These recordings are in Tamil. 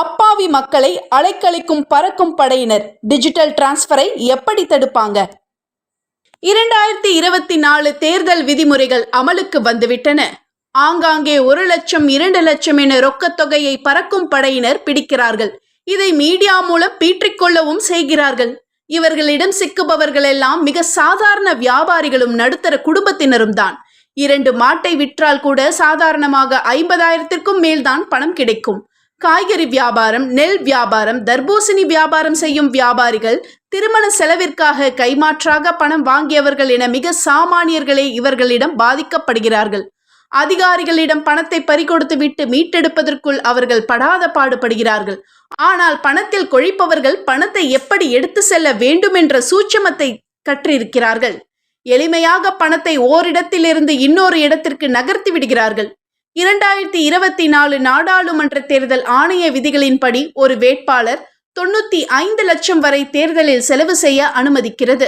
அப்பாவி மக்களை அலைக்கழிக்கும் பறக்கும் படையினர் டிஜிட்டல் டிரான்ஸ்பரை எப்படி தடுப்பாங்க? 2024 தேர்தல் விதிமுறைகள் அமலுக்கு வந்துவிட்டன. ஆங்காங்கே 1 லட்சம் 2 லட்சம் என ரொக்கத் தொகையை பறக்கும் படையினர் பிடிக்கிறார்கள். இதை மீடியா மூலம் பீற்றிக்கொள்ளவும் செய்கிறார்கள். இவர்களிடம் சிக்குபவர்கள் எல்லாம் மிக சாதாரண வியாபாரிகளும் நடுத்தர குடும்பத்தினரும் தான். 2 மாட்டை விற்றால் கூட சாதாரணமாக 50,000க்கும் மேல்தான் பணம் கிடைக்கும். காய்கறி வியாபாரம், நெல் வியாபாரம், தர்பூசணி வியாபாரம் செய்யும் வியாபாரிகள், திருமண செலவிற்காக கைமாற்றாக பணம் வாங்கியவர்கள் என மிக சாமானியர்களே இவர்களிடம் பாதிக்கப்படுகிறார்கள். அதிகாரிகளிடம் பணத்தை பறிகொடுத்து விட்டு மீட்டெடுப்பதற்குள் அவர்கள் படாத பாடுபடுகிறார்கள். ஆனால் பணத்தில் கொழிப்பவர்கள் பணத்தை எப்படி எடுத்து செல்ல வேண்டும் என்ற சூட்சமத்தை கற்றிருக்கிறார்கள். எளிமையாக பணத்தை ஓரிடத்திலிருந்து இன்னொரு இடத்திற்கு நகர்த்தி விடுகிறார்கள். 2024 நாடாளுமன்ற தேர்தல் ஆணைய விதிகளின்படி ஒரு வேட்பாளர் 95 லட்சம் வரை தேர்தலில் செலவு செய்ய அனுமதிக்கிறது.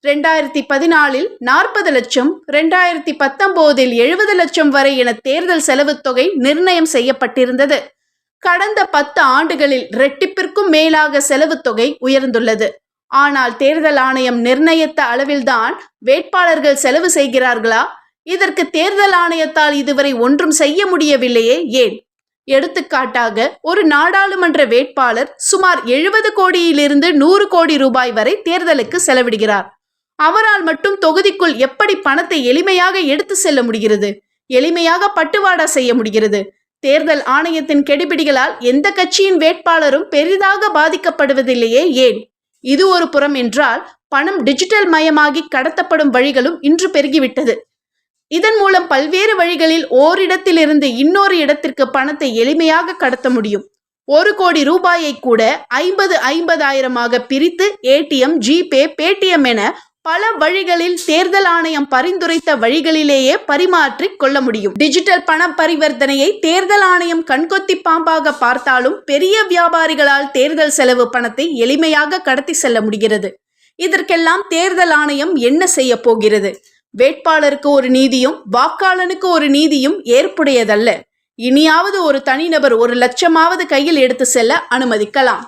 2014 40 லட்சம், 2019 70 லட்சம் வரை என தேர்தல் செலவு தொகை நிர்ணயம் செய்யப்பட்டிருந்தது. கடந்த 10 ஆண்டுகளில் இரட்டிப்பிற்கும் மேலாக செலவு தொகை உயர்ந்துள்ளது. ஆனால் தேர்தல் ஆணையம் நிர்ணயித்த அளவில்தான் வேட்பாளர்கள் செலவு செய்கிறார்களா? இதற்கு தேர்தல் ஆணையத்தால் இதுவரை ஒன்றும் செய்ய முடியவில்லையே, ஏன்? எடுத்துக்காட்டாக, ஒரு நாடாளுமன்ற வேட்பாளர் சுமார் 70 கோடியிலிருந்து 100 கோடி ரூபாய் வரை தேர்தலுக்கு செலவிடுகிறார். அவரால் மட்டும் தொகுதிக்குள் எப்படி பணத்தை எளிமையாக எடுத்து செல்ல முடிகிறது? எளிமையாக பட்டுவாடா செய்ய முடிகிறது? தேர்தல் ஆணையத்தின் கெடுபிடிகளால் எந்த கட்சியின் வேட்பாளரும் பெரிதாக பாதிக்கப்படுவதில்லையே, ஏன்? இது ஒரு புறம் என்றால், பணம் டிஜிட்டல் மயமாகி கடத்தப்படும் வழிகளும் இன்று பெருகிவிட்டது. இதன் மூலம் பல்வேறு வழிகளில் ஓரிடத்திலிருந்து இன்னொரு இடத்திற்கு பணத்தை எளிமையாக கடத்த முடியும். 1 கோடி ரூபாயை கூட 50,000 பிரித்து ஏடிஎம், ஜிபே, பேடிஎம் என பல வழிகளில் தேர்தல் ஆணையம் பரிந்துரைத்த வழிகளிலேயே பரிமாற்றி கொள்ள முடியும். டிஜிட்டல் பண பரிவர்த்தனையை தேர்தல் ஆணையம் கண்கொத்தி பாம்பாக பார்த்தாலும் பெரிய வியாபாரிகளால் தேர்தல் செலவு பணத்தை எளிமையாக கடத்தி செல்ல முடிகிறது. இதற்கெல்லாம் தேர்தல் ஆணையம் என்ன செய்ய போகிறது? வேட்பாளருக்கு ஒரு நீதியும் வாக்காளனுக்கு ஒரு நீதியும் ஏற்புடையதல்ல. இனியாவது ஒரு தனிநபர் 1 லட்சமாவது கையில் எடுத்து செல்ல அனுமதிக்கலாம்.